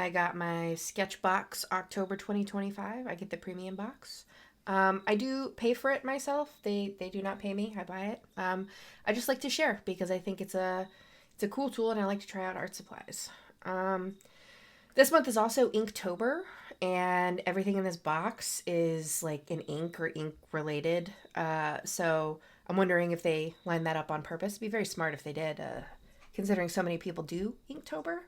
I got my Sketchbox October 2025. I get the premium box. I do pay for it myself. They do not pay me. I buy it. I just like to share because I think it's a cool tool and I like to try out art supplies. This month is also Inktober, and everything in this box is like an ink or ink related. So I'm wondering if they lined that up on purpose. It'd be very smart if they did, considering so many people do Inktober.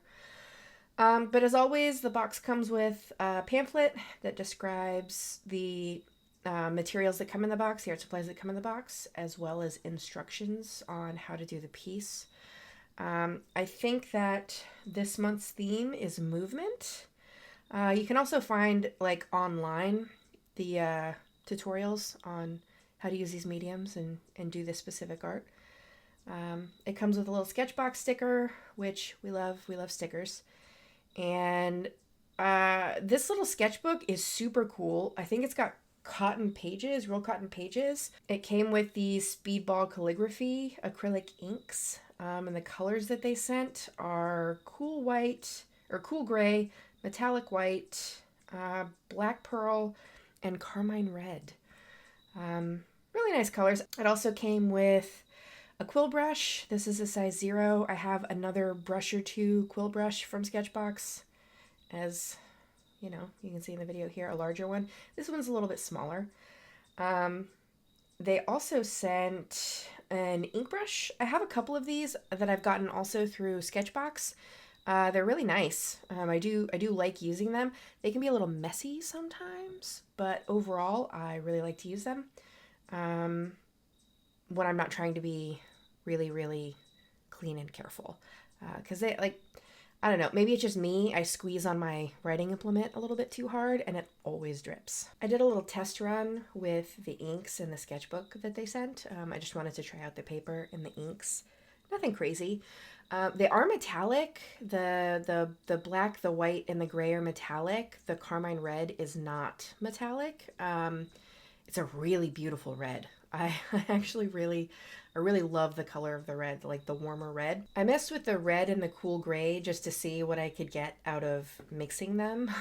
But as always, the box comes with a pamphlet that describes the materials that come in the box, the art supplies that come in the box, as well as instructions on how to do the piece. I think that this month's theme is movement. You can also find, like, online the tutorials on how to use these mediums and do this specific art. It comes with a little Sketchbox sticker, which we love. We love stickers. And this little sketchbook is super cool. I think it's got cotton pages, real cotton pages. It came with these speedball calligraphy acrylic inks. And the colors that they sent are cool white, or cool gray, metallic white, black pearl, and carmine red. Really nice colors. It also came with a quill brush. This is a size 0. I have another brush or two quill brush from Sketchbox, as you know, you can see in the video here, a larger one. This one's a little bit smaller. They also sent an ink brush. I have a couple of these that I've gotten also through Sketchbox. They're really nice. I do like using them. They can be a little messy sometimes, but overall, I really like to use them. When I'm not trying to be really, really clean and careful. Because they, like, I don't know, maybe it's just me. I squeeze on my writing implement a little bit too hard and it always drips. I did a little test run with the inks in the sketchbook that they sent. I just wanted to try out the paper and the inks. Nothing crazy. They are metallic. The black, the white, and the gray are metallic. The carmine red is not metallic. It's a really beautiful red. I actually I really love the color of the red, like the warmer red. I messed with the red and the cool gray just to see what I could get out of mixing them.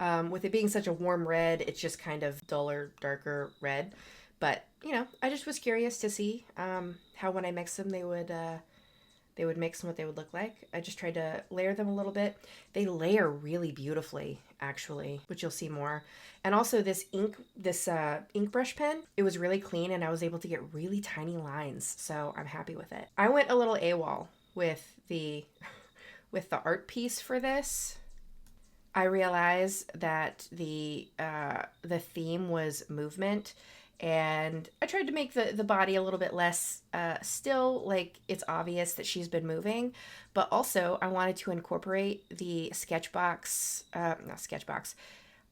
With it being such a warm red, it's just kind of duller, darker red. But, you know, I just was curious to see how when I mix them they would mix and what they would look like. I just tried to layer them a little bit. They layer really beautifully, actually, which you'll see more. And also this ink brush pen, it was really clean and I was able to get really tiny lines, so I'm happy with it. I went a little AWOL with the art piece for this. I realized that the theme was movement, and I tried to make the body a little bit less still, like it's obvious that she's been moving, but also I wanted to incorporate the not Sketchbox.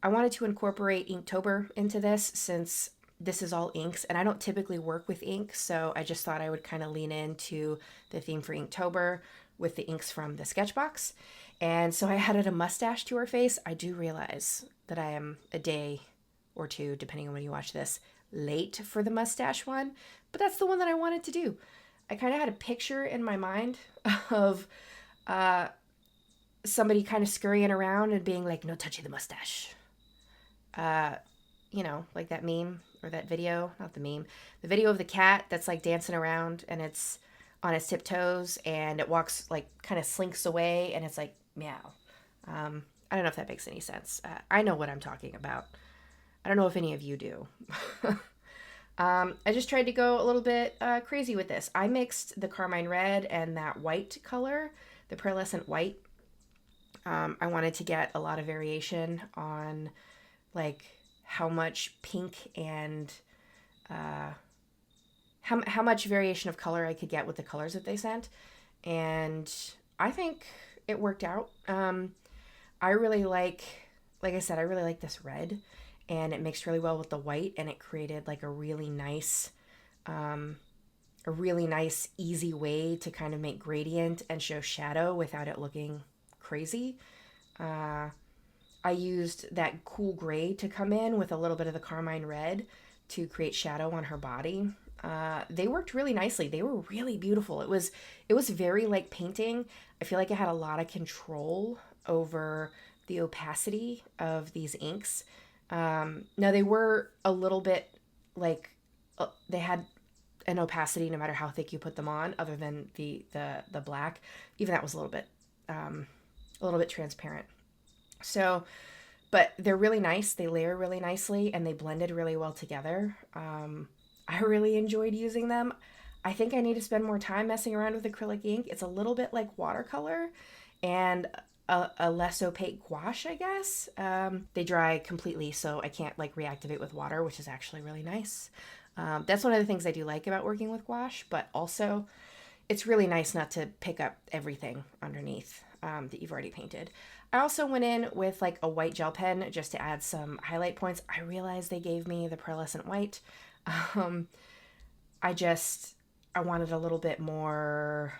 I wanted to incorporate Inktober into this since this is all inks and I don't typically work with ink, so I just thought I would kind of lean into the theme for Inktober with the inks from the Sketchbox. And so I added a mustache to her face. I do realize that I am a day or two, depending on when you watch this, late for the mustache one, but that's the one that I wanted to do. I kind of had a picture in my mind of somebody kind of scurrying around and being like, no touchy the mustache. You know, like that meme or that video, not the meme, the video of the cat that's like dancing around and it's on its tiptoes and it walks, like, kind of slinks away and it's like, meow. I don't know if that makes any sense. I know what I'm talking about. I don't know if any of you do. I just tried to go a little bit crazy with this. I mixed the carmine red and that white color, the pearlescent white. I wanted to get a lot of variation on, like, how much pink and how much variation of color I could get with the colors that they sent. And I think it worked out. I really like I said, I really like this red, and it mixed really well with the white, and it created like a really nice easy way to kind of make gradient and show shadow without it looking crazy. I used that cool gray to come in with a little bit of the carmine red to create shadow on her body. They worked really nicely. They were really beautiful. It was very like painting. I feel like it had a lot of control over the opacity of these inks. Now they were a little bit like they had an opacity no matter how thick you put them on, other than the black. Even that was a little bit transparent. So, but they're really nice. They layer really nicely and they blended really well together. I really enjoyed using them. I think I need to spend more time messing around with acrylic ink. It's a little bit like watercolor and a less opaque gouache, I guess. They dry completely, so I can't like reactivate with water, which is actually really nice. That's one of the things I do like about working with gouache, but also it's really nice not to pick up everything underneath that you've already painted. I also went in with like a white gel pen just to add some highlight points. I realized they gave me the pearlescent white. Um, I wanted a little bit more,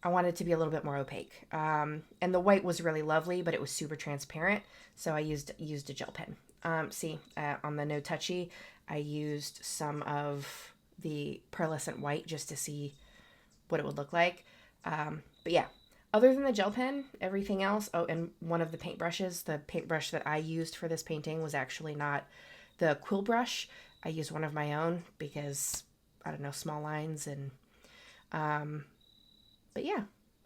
I wanted to be a little bit more opaque. And the white was really lovely, but it was super transparent. So I used a gel pen. On the No Touchy, I used some of the pearlescent white just to see what it would look like. But yeah, other than the gel pen, everything else. Oh, and one of the paintbrushes, the paintbrush that I used for this painting was actually not the quill brush. I used one of my own because, I don't know, small lines and, but yeah,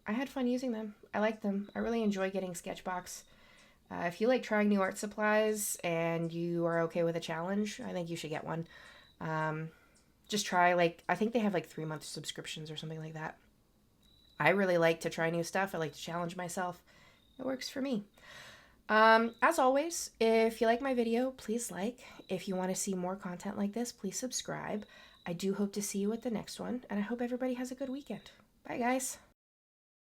I had fun using them. I like them. I really enjoy getting Sketchbox. If you like trying new art supplies and you are okay with a challenge, I think you should get one. Just try, like, I think they have like 3-month subscriptions or something like that. I really like to try new stuff. I like to challenge myself. It works for me. As always, if you like my video, please like. If you want to see more content like this, please subscribe. I do hope to see you at the next one, and I hope everybody has a good weekend. Bye, guys.